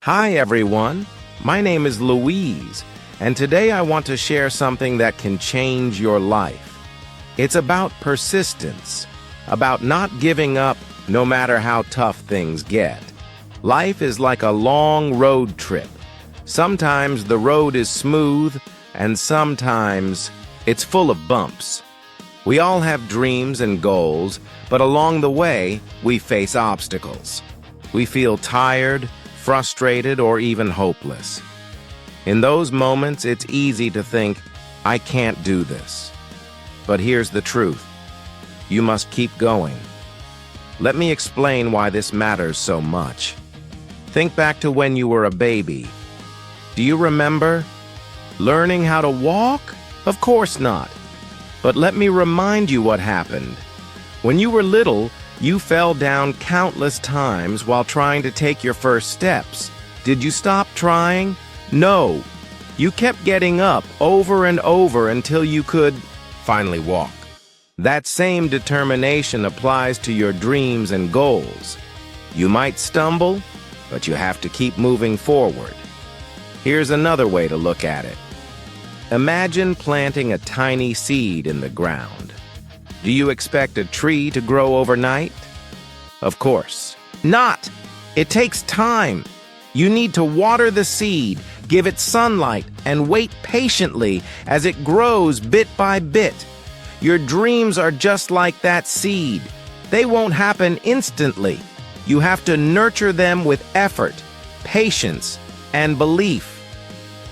Hi everyone, my name is Louise, and today I want to share something that can change your life. It's about persistence, about not giving up no matter how tough things get. Life is like a long road trip. Sometimes the road is smooth, and sometimes it's full of bumps. We all have dreams and goals, but along the way, we face obstacles. We feel tired, frustrated, or even hopeless. In those moments, it's easy to think, I can't do this. But here's the truth. You must keep going. Let me explain why this matters so much. Think back to when you were a baby. Do you remember? Learning how to walk? Of course not. But let me remind you what happened. When you were little, you fell down countless times while trying to take your first steps. Did you stop trying? No. You kept getting up over and over until you could finally walk. That same determination applies to your dreams and goals. You might stumble, but you have to keep moving forward. Here's another way to look at it. Imagine planting a tiny seed in the ground. Do you expect a tree to grow overnight? Of course not. It takes time. You need to water the seed, give it sunlight, and wait patiently as it grows bit by bit. Your dreams are just like that seed. They won't happen instantly. You have to nurture them with effort, patience, and belief.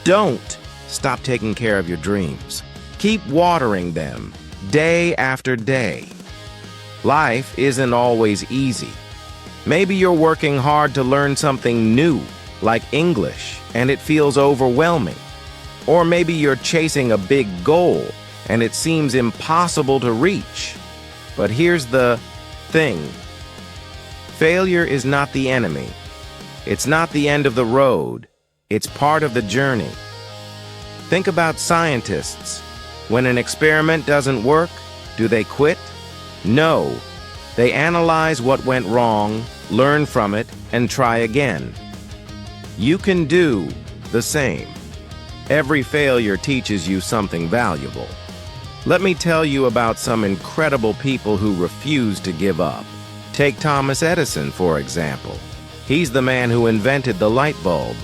Don't stop taking care of your dreams. Keep watering them day after day. Life isn't always easy. Maybe you're working hard to learn something new, like English, and it feels overwhelming. Or maybe you're chasing a big goal, and it seems impossible to reach. But here's the thing. Failure is not the enemy. It's not the end of the road. It's part of the journey. Think about scientists. When an experiment doesn't work, do they quit? No. They analyze what went wrong, learn from it, and try again. You can do the same. Every failure teaches you something valuable. Let me tell you about some incredible people who refuse to give up. Take Thomas Edison, for example. He's the man who invented the light bulb.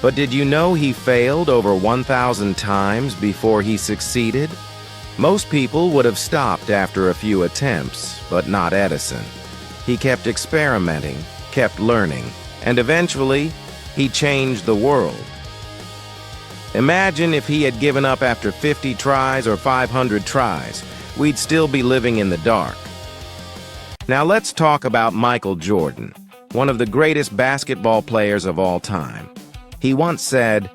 But did you know he failed over 1,000 times before he succeeded? Most people would have stopped after a few attempts, but not Edison. He kept experimenting, kept learning, and eventually, he changed the world. Imagine if he had given up after 50 tries or 500 tries. We'd still be living in the dark. Now let's talk about Michael Jordan, one of the greatest basketball players of all time. He once said,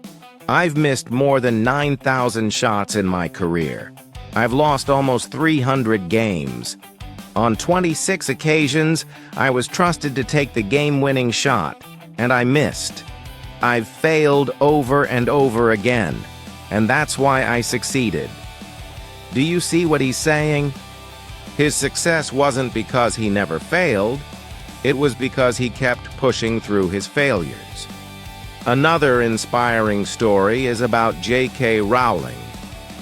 "I've missed more than 9,000 shots in my career. I've lost almost 300 games. On 26 occasions, I was trusted to take the game-winning shot, and I missed. I've failed over and over again, and that's why I succeeded." Do you see what he's saying? His success wasn't because he never failed. It was because he kept pushing through his failures. Another inspiring story is about J.K. Rowling,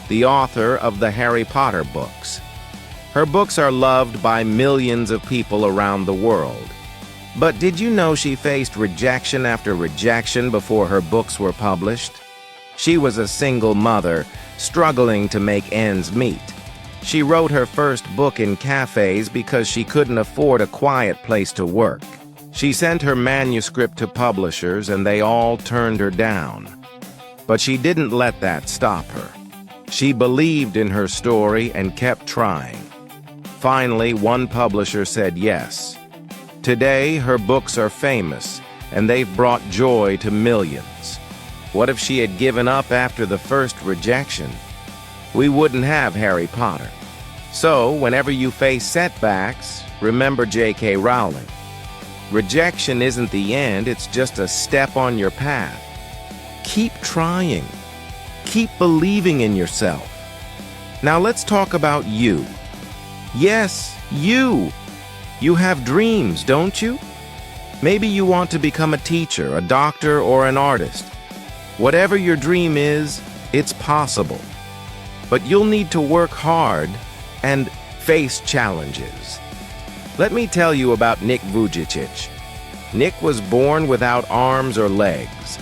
the author of the Harry Potter books. Her books are loved by millions of people around the world. But did you know she faced rejection after rejection before her books were published? She was a single mother, struggling to make ends meet. She wrote her first book in cafes because she couldn't afford a quiet place to work. She sent her manuscript to publishers and they all turned her down. But she didn't let that stop her. She believed in her story and kept trying. Finally, one publisher said yes. Today, her books are famous, and they've brought joy to millions. What if she had given up after the first rejection? We wouldn't have Harry Potter. So, whenever you face setbacks, remember J.K. Rowling. Rejection isn't the end, it's just a step on your path. Keep trying. Keep believing in yourself. Now let's talk about you. Yes, you. You have dreams, don't you? Maybe you want to become a teacher, a doctor, or an artist. Whatever your dream is, it's possible. But you'll need to work hard and face challenges. Let me tell you about Nick Vujicic. Nick was born without arms or legs.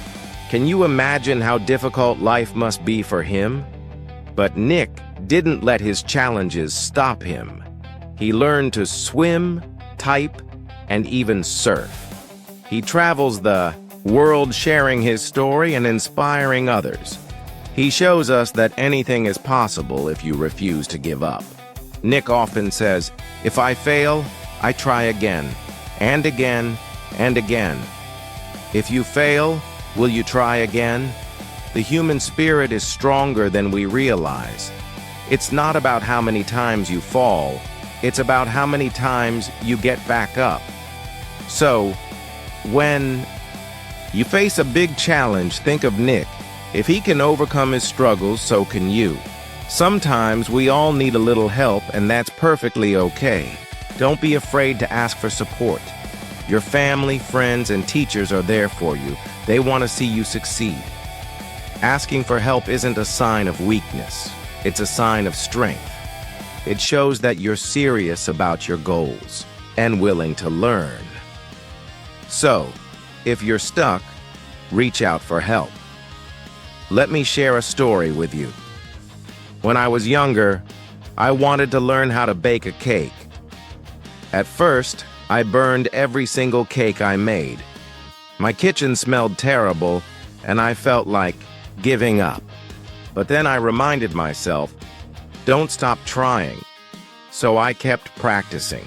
Can you imagine how difficult life must be for him? But Nick didn't let his challenges stop him. He learned to swim, type, and even surf. He travels the world sharing his story and inspiring others. He shows us that anything is possible if you refuse to give up. Nick often says, "If I fail, I try again, and again, and again." If you fail, will you try again? The human spirit is stronger than we realize. It's not about how many times you fall, it's about how many times you get back up. So, when you face a big challenge, think of Nick. If he can overcome his struggles, so can you. Sometimes we all need a little help, and that's perfectly okay. Don't be afraid to ask for support. Your family, friends, and teachers are there for you. They want to see you succeed. Asking for help isn't a sign of weakness. It's a sign of strength. It shows that you're serious about your goals and willing to learn. So, if you're stuck, reach out for help. Let me share a story with you. When I was younger, I wanted to learn how to bake a cake. At first, I burned every single cake I made. My kitchen smelled terrible, and I felt like giving up. But then I reminded myself, don't stop trying. So I kept practicing.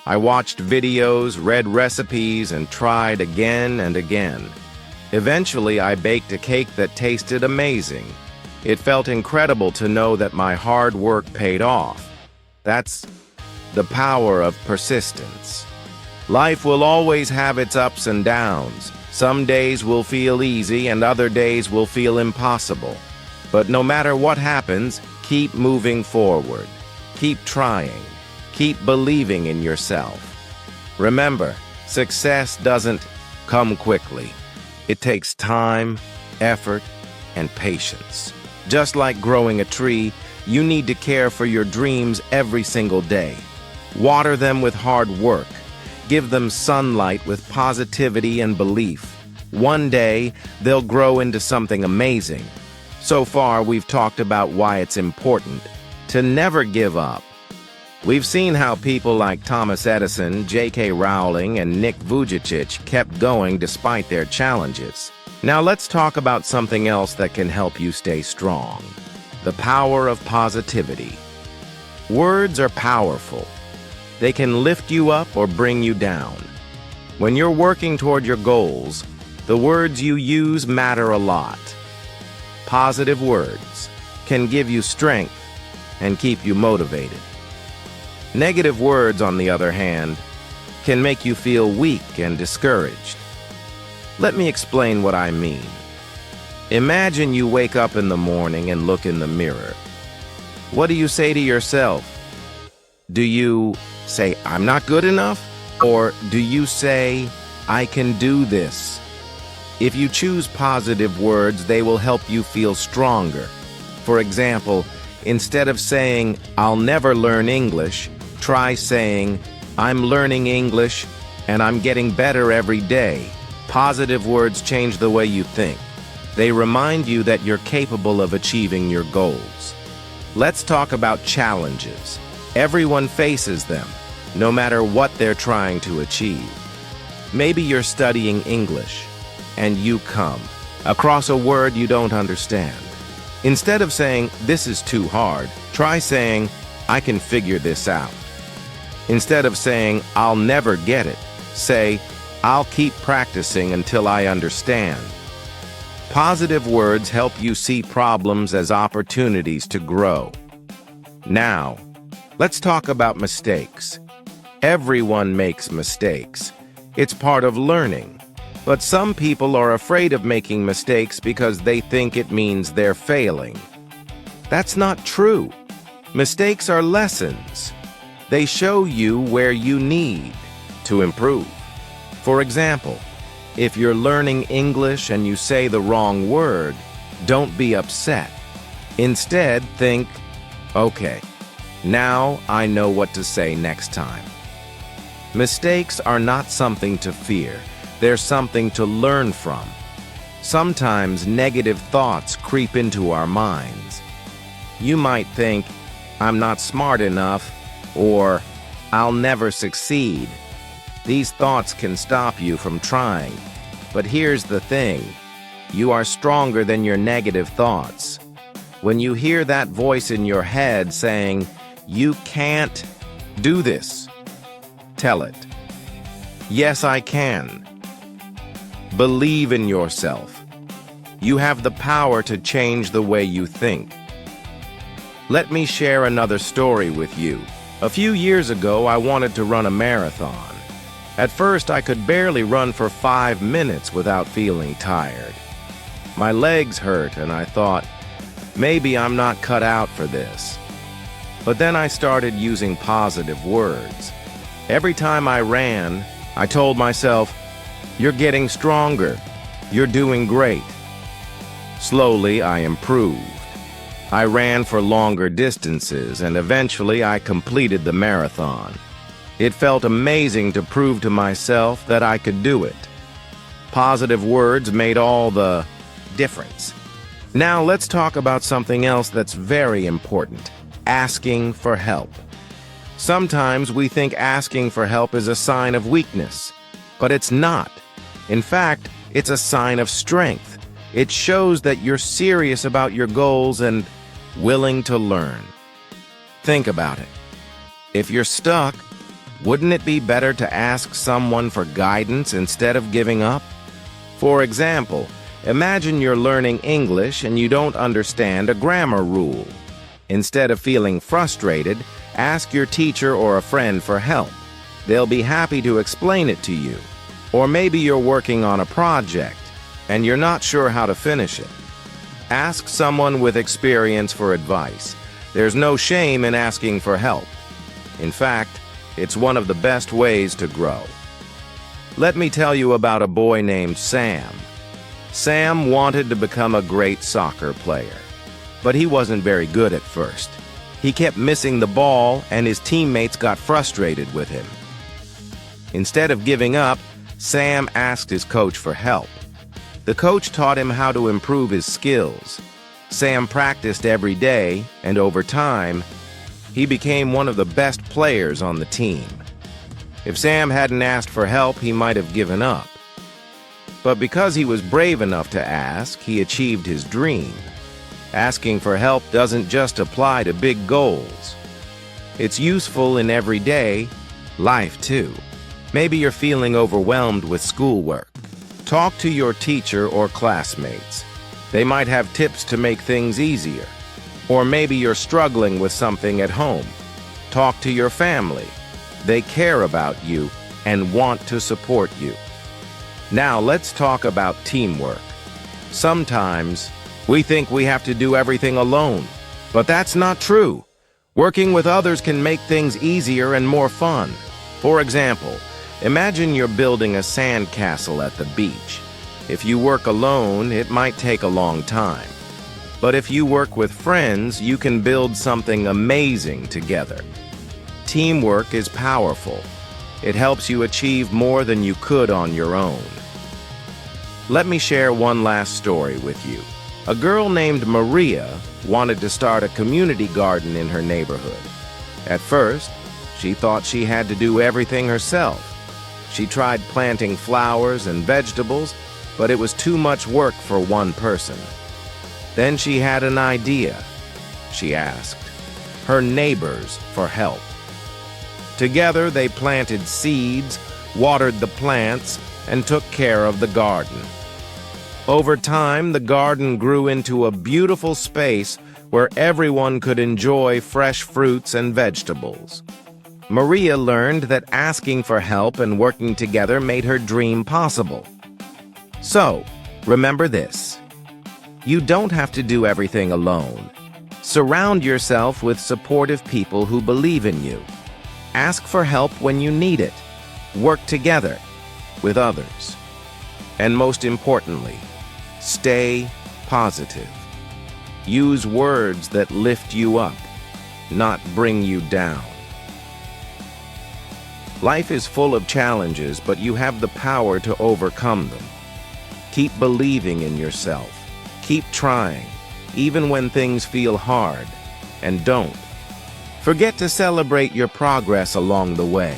I watched videos, read recipes, and tried again and again. Eventually, I baked a cake that tasted amazing. It felt incredible to know that my hard work paid off. That's the power of persistence. Life will always have its ups and downs. Some days will feel easy and other days will feel impossible. But no matter what happens, keep moving forward. Keep trying. Keep believing in yourself. Remember, success doesn't come quickly. It takes time, effort, and patience. Just like growing a tree, you need to care for your dreams every single day. Water them with hard work. Give them sunlight with positivity and belief. One day, they'll grow into something amazing. So far, we've talked about why it's important to never give up. We've seen how people like Thomas Edison, J.K. Rowling, and Nick Vujicic kept going despite their challenges. Now let's talk about something else that can help you stay strong. The power of positivity. Words are powerful. They can lift you up or bring you down. When you're working toward your goals, the words you use matter a lot. Positive words can give you strength and keep you motivated. Negative words, on the other hand, can make you feel weak and discouraged. Let me explain what I mean. Imagine you wake up in the morning and look in the mirror. What do you say to yourself? Do you say, "I'm not good enough"? Or do you say, "I can do this"? If you choose positive words, they will help you feel stronger. For example, instead of saying, "I'll never learn English," try saying, "I'm learning English and I'm getting better every day." Positive words change the way you think. They remind you that you're capable of achieving your goals. Let's talk about challenges. Everyone faces them, no matter what they're trying to achieve. Maybe you're studying English and you come across a word you don't understand. Instead of saying, "This is too hard," try saying, "I can figure this out." Instead of saying, "I'll never get it," say, "I'll keep practicing until I understand." Positive words help you see problems as opportunities to grow. Now, let's talk about mistakes. Everyone makes mistakes. It's part of learning. But some people are afraid of making mistakes because they think it means they're failing. That's not true. Mistakes are lessons. They show you where you need to improve. For example, if you're learning English and you say the wrong word, don't be upset. Instead, think, okay, now I know what to say next time. Mistakes are not something to fear. They're something to learn from. Sometimes negative thoughts creep into our minds. You might think, I'm not smart enough, or I'll never succeed. These thoughts can stop you from trying. But here's the thing. You are stronger than your negative thoughts. When you hear that voice in your head saying, you can't do this, tell it, yes, I can. Believe in yourself. You have the power to change the way you think. Let me share another story with you. A few years ago, I wanted to run a marathon. At first, I could barely run for 5 minutes without feeling tired. My legs hurt, and I thought, maybe I'm not cut out for this. But then I started using positive words. Every time I ran, I told myself, you're getting stronger. You're doing great. Slowly, I improved. I ran for longer distances, and eventually I completed the marathon. It felt amazing to prove to myself that I could do it. Positive words made all the difference. Now let's talk about something else that's very important: asking for help. Sometimes we think asking for help is a sign of weakness, but it's not. In fact, it's a sign of strength. It shows that you're serious about your goals and willing to learn. Think about it. If you're stuck, wouldn't it be better to ask someone for guidance instead of giving up? For example, imagine you're learning English and you don't understand a grammar rule. Instead of feeling frustrated, ask your teacher or a friend for help. They'll be happy to explain it to you. Or maybe you're working on a project and you're not sure how to finish it. Ask someone with experience for advice. There's no shame in asking for help. In fact, it's one of the best ways to grow. Let me tell you about a boy named Sam. Sam wanted to become a great soccer player, but he wasn't very good at first. He kept missing the ball, and his teammates got frustrated with him. Instead of giving up, Sam asked his coach for help. The coach taught him how to improve his skills. Sam practiced every day, and over time, he became one of the best players on the team. If Sam hadn't asked for help, he might have given up. But because he was brave enough to ask, he achieved his dream. Asking for help doesn't just apply to big goals. It's useful in everyday life, too. Maybe you're feeling overwhelmed with schoolwork. Talk to your teacher or classmates. They might have tips to make things easier. Or maybe you're struggling with something at home. Talk to your family. They care about you and want to support you. Now let's talk about teamwork. Sometimes we think we have to do everything alone, but that's not true. Working with others can make things easier and more fun. For example, imagine you're building a sand castle at the beach. If you work alone, it might take a long time. But if you work with friends, you can build something amazing together. Teamwork is powerful. It helps you achieve more than you could on your own. Let me share one last story with you. A girl named Maria wanted to start a community garden in her neighborhood. At first, she thought she had to do everything herself. She tried planting flowers and vegetables, but it was too much work for one person. Then she had an idea. She asked her neighbors for help. Together, they planted seeds, watered the plants, and took care of the garden. Over time, the garden grew into a beautiful space where everyone could enjoy fresh fruits and vegetables. Maria learned that asking for help and working together made her dream possible. So, remember this. You don't have to do everything alone. Surround yourself with supportive people who believe in you. Ask for help when you need it. Work together. with others. And most importantly, stay positive. Use words that lift you up, not bring you down. Life is full of challenges, but you have the power to overcome them. Keep believing in yourself. Keep trying, even when things feel hard. And don't forget to celebrate your progress along the way.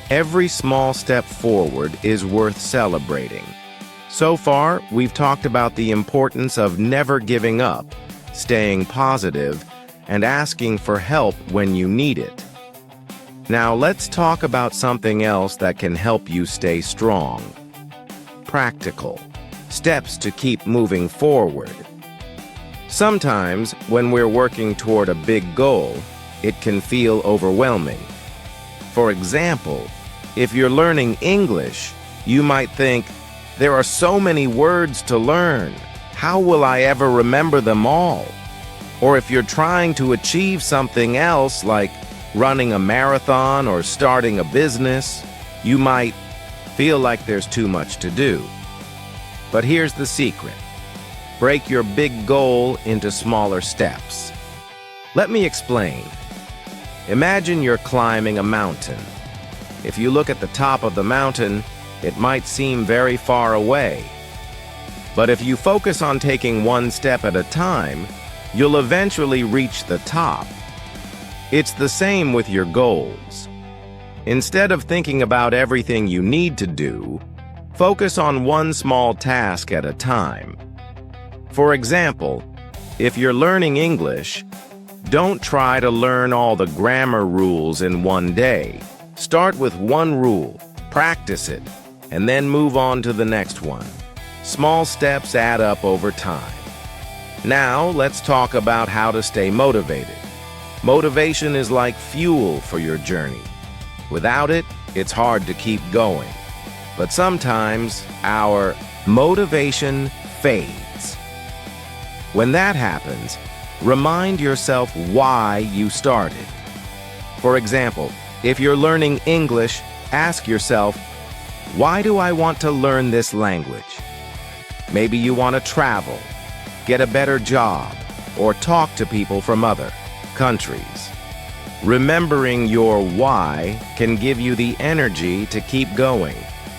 Every small step forward is worth celebrating. So far, we've talked about the importance of never giving up, staying positive, and asking for help when you need it. Now let's talk about something else that can help you stay strong. Practical steps to keep moving forward. Sometimes, when we're working toward a big goal, it can feel overwhelming. For example, if you're learning English, you might think, there are so many words to learn. How will I ever remember them all? Or if you're trying to achieve something else, like running a marathon or starting a business, you might feel like there's too much to do. But here's the secret. Break your big goal into smaller steps. Let me explain. Imagine you're climbing a mountain. If you look at the top of the mountain, it might seem very far away. But if you focus on taking one step at a time, you'll eventually reach the top. It's the same with your goals. Instead of thinking about everything you need to do, focus on one small task at a time. For example, if you're learning English, don't try to learn all the grammar rules in one day. Start with one rule, practice it, and then move on to the next one. Small steps add up over time. Now, let's talk about how to stay motivated. Motivation is like fuel for your journey. Without it, it's hard to keep going. But sometimes, our motivation fades. When that happens, remind yourself why you started. For example, if you're learning English, ask yourself, why do I want to learn this language? Maybe you want to travel, get a better job, or talk to people from other countries. Remembering your why can give you the energy to keep going.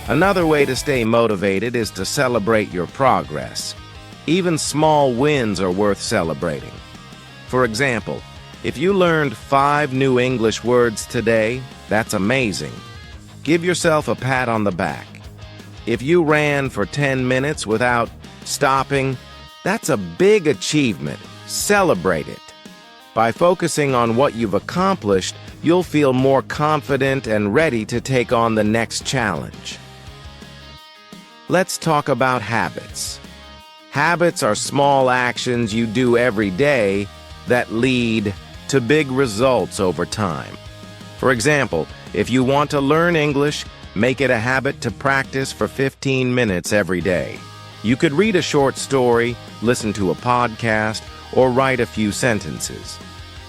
Another way to stay motivated is to celebrate your progress. Even small wins are worth celebrating. For example, if you learned 5 new English words today, that's amazing. Give yourself a pat on the back. If you ran for 10 minutes without stopping, that's a big achievement. Celebrate it. By focusing on what you've accomplished, you'll feel more confident and ready to take on the next challenge. Let's talk about habits. Habits are small actions you do every day that lead to big results over time. For example, if you want to learn English, make it a habit to practice for 15 minutes every day. You could read a short story, listen to a podcast, or write a few sentences.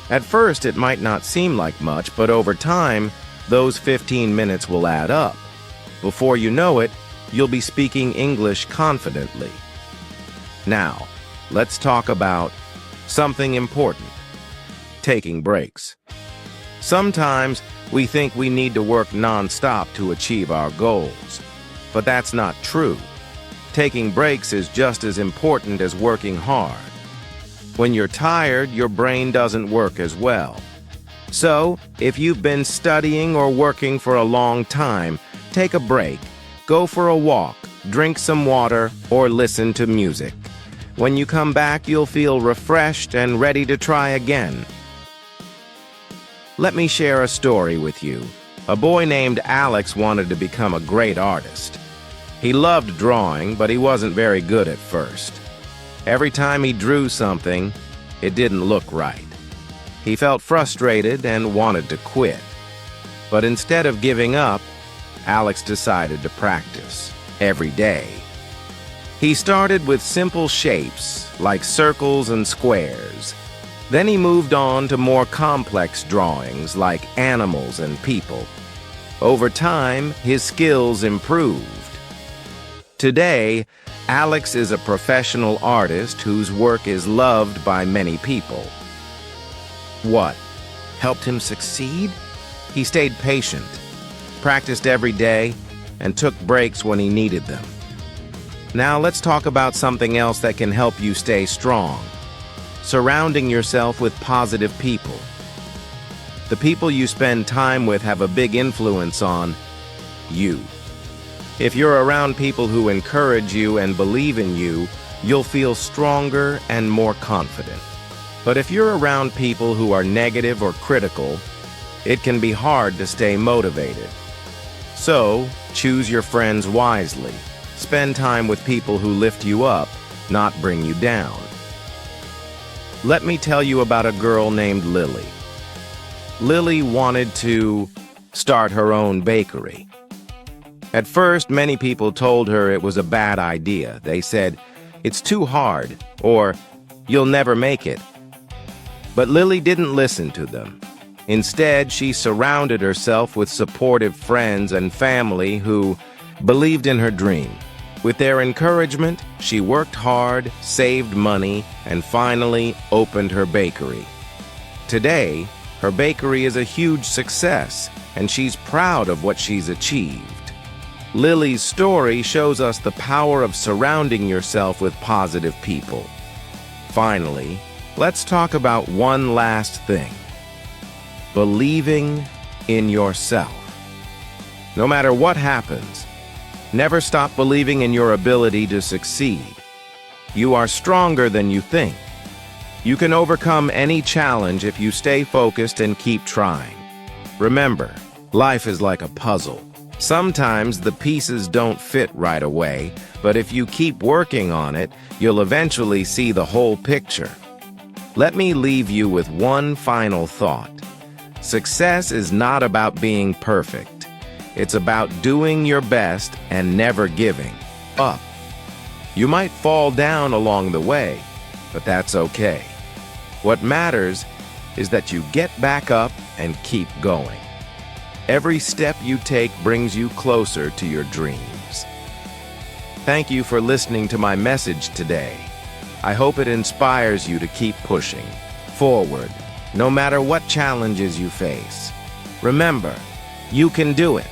At first, it might not seem like much, but over time, those 15 minutes will add up. Before you know it, you'll be speaking English confidently. Now, let's talk about something important: taking breaks. Sometimes we think we need to work non-stop to achieve our goals, but that's not true. Taking breaks is just as important as working hard. When you're tired, your brain doesn't work as well. So, if you've been studying or working for a long time, take a break. Go for a walk, drink some water, or listen to music. When you come back, you'll feel refreshed and ready to try again. Let me share a story with you. A boy named Alex wanted to become a great artist. He loved drawing, but he wasn't very good at first. Every time he drew something, it didn't look right. He felt frustrated and wanted to quit. But instead of giving up, Alex decided to practice every day. He started with simple shapes like circles and squares. Then he moved on to more complex drawings like animals and people. Over time, his skills improved. Today, Alex is a professional artist whose work is loved by many people. What helped him succeed? He stayed patient, practiced every day, and took breaks when he needed them. Now let's talk about something else that can help you stay strong. Surrounding yourself with positive people. The people you spend time with have a big influence on you. If you're around people who encourage you and believe in you, you'll feel stronger and more confident. But if you're around people who are negative or critical, it can be hard to stay motivated. So, choose your friends wisely. Spend time with people who lift you up, not bring you down. Let me tell you about a girl named Lily. Lily wanted to start her own bakery. At first, many people told her it was a bad idea. They said, "It's too hard," or "You'll never make it." But Lily didn't listen to them. Instead, she surrounded herself with supportive friends and family who believed in her dream. With their encouragement, she worked hard, saved money, and finally opened her bakery. Today, her bakery is a huge success, and she's proud of what she's achieved. Lily's story shows us the power of surrounding yourself with positive people. Finally, let's talk about one last thing. Believing in yourself. No matter what happens, never stop believing in your ability to succeed. You are stronger than you think. You can overcome any challenge if you stay focused and keep trying. Remember, life is like a puzzle. Sometimes the pieces don't fit right away, but if you keep working on it, you'll eventually see the whole picture. Let me leave you with one final thought. Success is not about being perfect. It's about doing your best and never giving up. You might fall down along the way, but that's okay. What matters is that you get back up and keep going. Every step you take brings you closer to your dreams. Thank you for listening to my message today. I hope it inspires you to keep pushing forward, no matter what challenges you face. Remember, you can do it.